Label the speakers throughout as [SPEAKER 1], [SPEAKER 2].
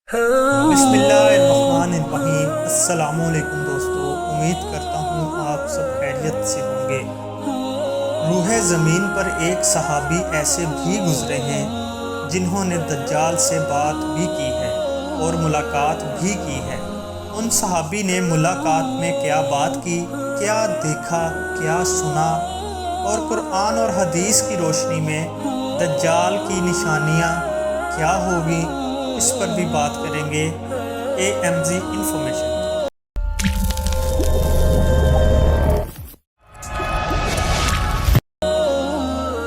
[SPEAKER 1] بسم اللہ الرحمن الرحیم۔ السلام علیکم دوستو، امید کرتا ہوں آپ سب خیریت سے ہوں گے۔ روح زمین پر ایک صحابی ایسے بھی گزرے ہیں جنہوں نے دجال سے بات بھی کی ہے اور ملاقات بھی کی ہے۔ ان صحابی نے ملاقات میں کیا بات کی، کیا دیکھا، کیا سنا، اور قرآن اور حدیث کی روشنی میں دجال کی نشانیاں کیا ہوگی، اس پر بھی بات کریں گے۔ AMZ information.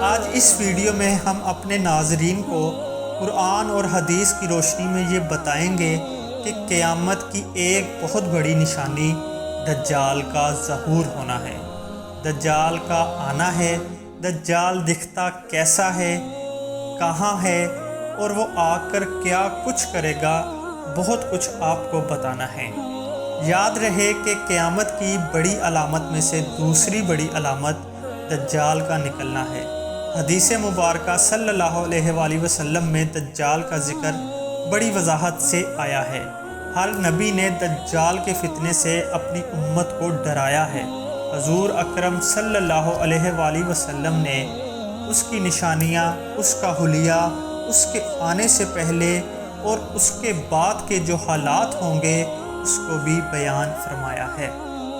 [SPEAKER 1] آج اس ویڈیو میں ہم اپنے ناظرین کو قرآن اور حدیث کی روشنی میں یہ بتائیں گے کہ قیامت کی ایک بہت بڑی نشانی دجال کا ظہور ہونا ہے، دجال کا آنا ہے۔ دجال دکھتا کیسا ہے، کہاں ہے، اور وہ آ کر کیا کچھ کرے گا، بہت کچھ آپ کو بتانا ہے۔ یاد رہے کہ قیامت کی بڑی علامت میں سے دوسری بڑی علامت دجال کا نکلنا ہے۔ حدیث مبارکہ صلی اللہ علیہ وآلہ وسلم میں دجال کا ذکر بڑی وضاحت سے آیا ہے۔ ہر نبی نے دجال کے فتنے سے اپنی امت کو ڈرایا ہے۔ حضور اکرم صلی اللہ علیہ وآلہ وسلم نے اس کی نشانیاں، اس کا حلیہ، اس کے آنے سے پہلے اور اس کے بعد کے جو حالات ہوں گے اس کو بھی بیان فرمایا ہے۔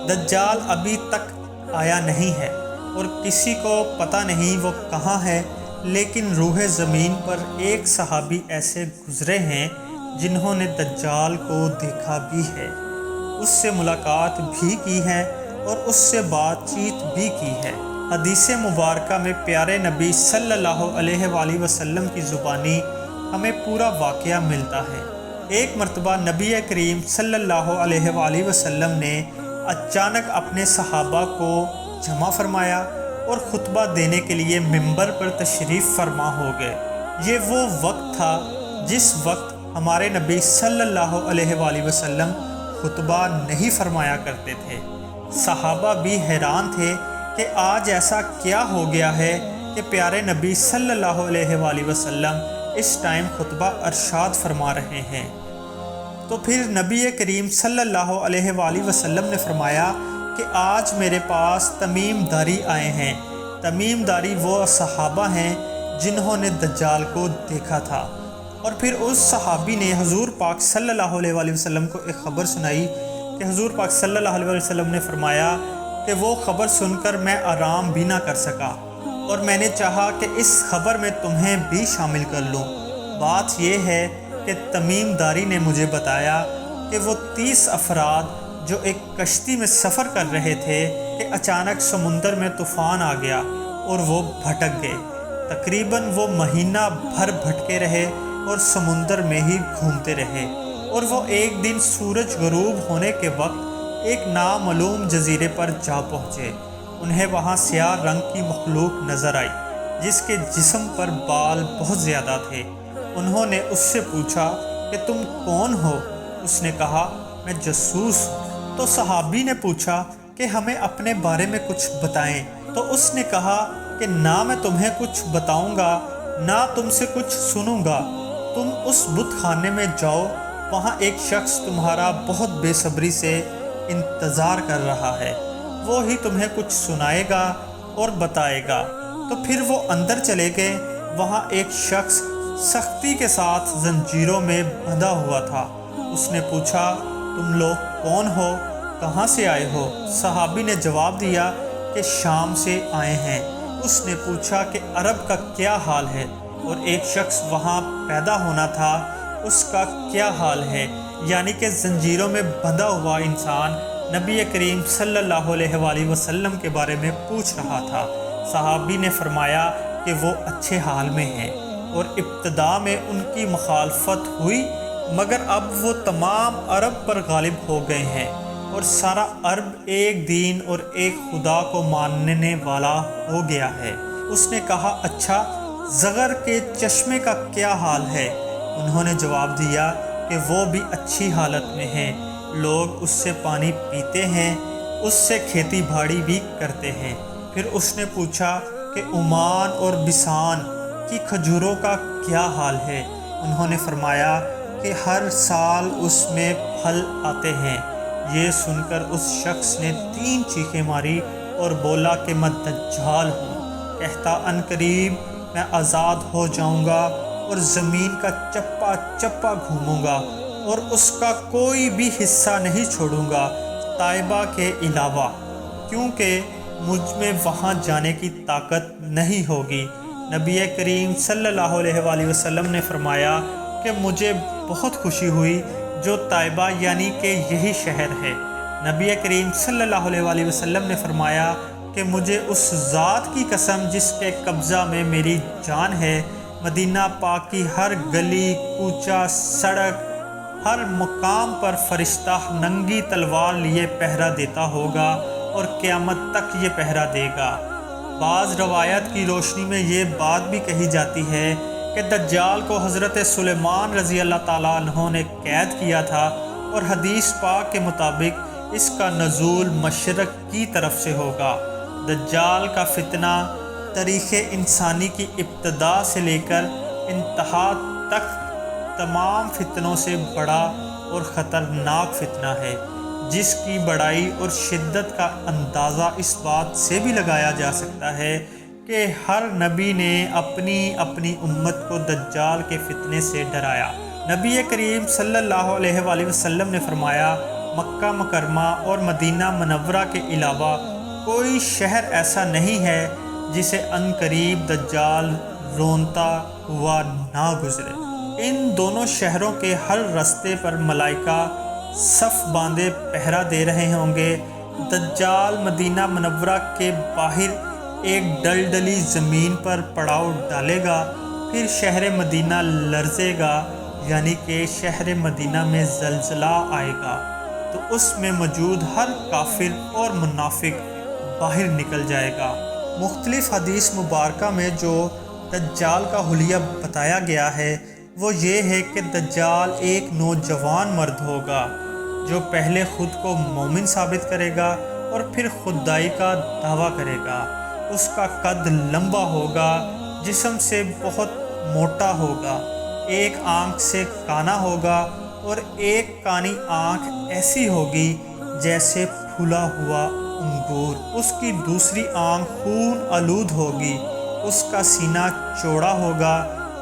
[SPEAKER 1] دجال ابھی تک آیا نہیں ہے اور کسی کو پتہ نہیں وہ کہاں ہے، لیکن روح زمین پر ایک صحابی ایسے گزرے ہیں جنہوں نے دجال کو دیکھا بھی ہے، اس سے ملاقات بھی کی ہے اور اس سے بات چیت بھی کی ہے۔ حدیث مبارکہ میں پیارے نبی صلی اللہ علیہ وآلہ وسلم کی زبانی ہمیں پورا واقعہ ملتا ہے۔ ایک مرتبہ نبی کریم صلی اللہ علیہ وآلہ وسلم نے اچانک اپنے صحابہ کو جمع فرمایا اور خطبہ دینے کے لیے ممبر پر تشریف فرما ہو گئے۔ یہ وہ وقت تھا جس وقت ہمارے نبی صلی اللہ علیہ وآلہ وسلم خطبہ نہیں فرمایا کرتے تھے۔ صحابہ بھی حیران تھے کہ آج ایسا کیا ہو گیا ہے کہ پیارے نبی صلی اللہ علیہ وآلہ وسلم اس ٹائم خطبہ ارشاد فرما رہے ہیں۔ تو پھر نبی کریم صلی اللہ علیہ وآلہ وسلم نے فرمایا کہ آج میرے پاس تمیم داری آئے ہیں۔ تمیم داری وہ صحابہ ہیں جنہوں نے دجال کو دیکھا تھا۔ اور پھر اس صحابی نے حضور پاک صلی اللہ علیہ وآلہ وسلم کو ایک خبر سنائی کہ حضور پاک صلی اللہ علیہ وسلم نے فرمایا کہ وہ خبر سن کر میں آرام بھی نہ کر سکا اور میں نے چاہا کہ اس خبر میں تمہیں بھی شامل کر لوں۔ بات یہ ہے کہ تمیم داری نے مجھے بتایا کہ وہ 30 افراد جو ایک کشتی میں سفر کر رہے تھے کہ اچانک سمندر میں طوفان آ گیا اور وہ بھٹک گئے۔ تقریباً وہ مہینہ بھر بھٹکے رہے اور سمندر میں ہی گھومتے رہے، اور وہ ایک دن سورج غروب ہونے کے وقت ایک نامعلوم جزیرے پر جا پہنچے۔ انہیں وہاں سیاہ رنگ کی مخلوق نظر آئی جس کے جسم پر بال بہت زیادہ تھے۔ انہوں نے اس سے پوچھا کہ تم کون ہو؟ اس نے کہا میں جاسوس ہوں۔ تو صحابی نے پوچھا کہ ہمیں اپنے بارے میں کچھ بتائیں۔ تو اس نے کہا کہ نہ میں تمہیں کچھ بتاؤں گا نہ تم سے کچھ سنوں گا۔ تم اس بت خانے میں جاؤ، وہاں ایک شخص تمہارا بہت بے صبری سے انتظار کر رہا ہے، وہی تمہیں کچھ سنائے گا اور بتائے گا۔ تو پھر وہ اندر چلے گئے۔ وہاں ایک شخص سختی کے ساتھ زنجیروں میں بندھا ہوا تھا۔ اس نے پوچھا تم لوگ کون ہو، کہاں سے آئے ہو؟ صحابی نے جواب دیا کہ شام سے آئے ہیں۔ اس نے پوچھا کہ عرب کا کیا حال ہے، اور ایک شخص وہاں پیدا ہونا تھا، اس کا کیا حال ہے؟ یعنی کہ زنجیروں میں بندھا ہوا انسان نبی کریم صلی اللہ علیہ وآلہ وسلم کے بارے میں پوچھ رہا تھا۔ صحابی نے فرمایا کہ وہ اچھے حال میں ہیں، اور ابتدا میں ان کی مخالفت ہوئی مگر اب وہ تمام عرب پر غالب ہو گئے ہیں، اور سارا عرب ایک دین اور ایک خدا کو ماننے والا ہو گیا ہے۔ اس نے کہا اچھا زغر کے چشمے کا کیا حال ہے؟ انہوں نے جواب دیا کہ وہ بھی اچھی حالت میں ہیں، لوگ اس سے پانی پیتے ہیں، اس سے کھیتی باڑی بھی کرتے ہیں۔ پھر اس نے پوچھا کہ عمان اور بسان کی کھجوروں کا کیا حال ہے؟ انہوں نے فرمایا کہ ہر سال اس میں پھل آتے ہیں۔ یہ سن کر اس شخص نے 3 چیخیں ماری اور بولا کہ میں دجال ہوں، کہتا ان قریب میں آزاد ہو جاؤں گا اور زمین کا چپا چپا گھوموں گا اور اس کا کوئی بھی حصہ نہیں چھوڑوں گا طیبہ کے علاوہ، کیونکہ مجھ میں وہاں جانے کی طاقت نہیں ہوگی۔ نبی کریم صلی اللہ علیہ وآلہ وسلم نے فرمایا کہ مجھے بہت خوشی ہوئی، جو طیبہ یعنی کہ یہی شہر ہے۔ نبی کریم صلی اللہ علیہ وآلہ وسلم نے فرمایا کہ مجھے اس ذات کی قسم جس کے قبضہ میں میری جان ہے، مدینہ پاک کی ہر گلی کوچہ سڑک ہر مقام پر فرشتہ ننگی تلوار لیے پہرا دیتا ہوگا اور قیامت تک یہ پہرا دے گا۔ بعض روایت کی روشنی میں یہ بات بھی کہی جاتی ہے کہ دجال کو حضرت سلیمان رضی اللہ تعالیٰ عنہ نے قید کیا تھا، اور حدیث پاک کے مطابق اس کا نزول مشرق کی طرف سے ہوگا۔ دجال کا فتنہ تاریخ انسانی کی ابتدا سے لے کر انتہا تک تمام فتنوں سے بڑا اور خطرناک فتنہ ہے، جس کی بڑائی اور شدت کا اندازہ اس بات سے بھی لگایا جا سکتا ہے کہ ہر نبی نے اپنی اپنی امت کو دجال کے فتنے سے ڈرایا۔ نبی کریم صلی اللہ علیہ وآلہ وسلم نے فرمایا، مکہ مکرمہ اور مدینہ منورہ کے علاوہ کوئی شہر ایسا نہیں ہے جسے عنقریب دجال رونتا ہوا نہ گزرے۔ ان دونوں شہروں کے ہر رستے پر ملائکہ صف باندھے پہرا دے رہے ہوں گے۔ دجال مدینہ منورہ کے باہر ایک ڈلڈلی زمین پر پڑاؤ ڈالے گا، پھر شہر مدینہ لرزے گا، یعنی کہ شہر مدینہ میں زلزلہ آئے گا، تو اس میں موجود ہر کافر اور منافق باہر نکل جائے گا۔ مختلف حدیث مبارکہ میں جو دجال کا حلیہ بتایا گیا ہے وہ یہ ہے کہ دجال ایک نوجوان مرد ہوگا جو پہلے خود کو مومن ثابت کرے گا اور پھر خدائی کا دعویٰ کرے گا۔ اس کا قد لمبا ہوگا، جسم سے بہت موٹا ہوگا، ایک آنکھ سے کانا ہوگا اور ایک کانی آنکھ ایسی ہوگی جیسے پھولا ہوا انگور، اس کی دوسری آنکھ خون آلود ہوگی، اس کا سینہ چوڑا ہوگا،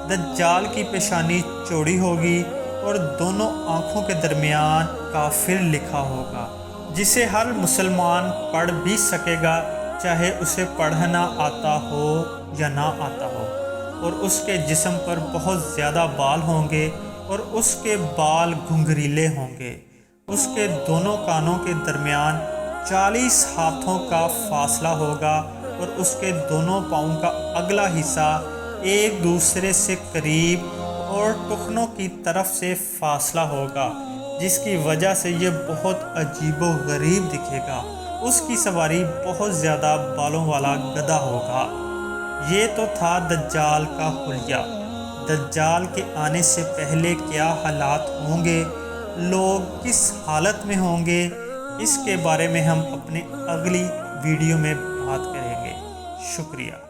[SPEAKER 1] دجال کی پیشانی چوڑی ہوگی اور دونوں آنکھوں کے درمیان کافر لکھا ہوگا، جسے ہر مسلمان پڑھ بھی سکے گا، چاہے اسے پڑھنا آتا ہو یا نہ آتا ہو، اور اس کے جسم پر بہت زیادہ بال ہوں گے اور اس کے بال گھنگریلے ہوں گے۔ اس کے دونوں کانوں کے درمیان 40 ہاتھوں کا فاصلہ ہوگا اور اس کے دونوں پاؤں کا اگلا حصہ ایک دوسرے سے قریب اور ٹخنوں کی طرف سے فاصلہ ہوگا، جس کی وجہ سے یہ بہت عجیب و غریب دکھے گا۔ اس کی سواری بہت زیادہ بالوں والا گدھا ہوگا۔ یہ تو تھا دجال کا حلیہ۔ دجال کے آنے سے پہلے کیا حالات ہوں گے، لوگ کس حالت میں ہوں گے، اس کے بارے میں ہم اپنے اگلی ویڈیو میں بات کریں گے۔ شکریہ۔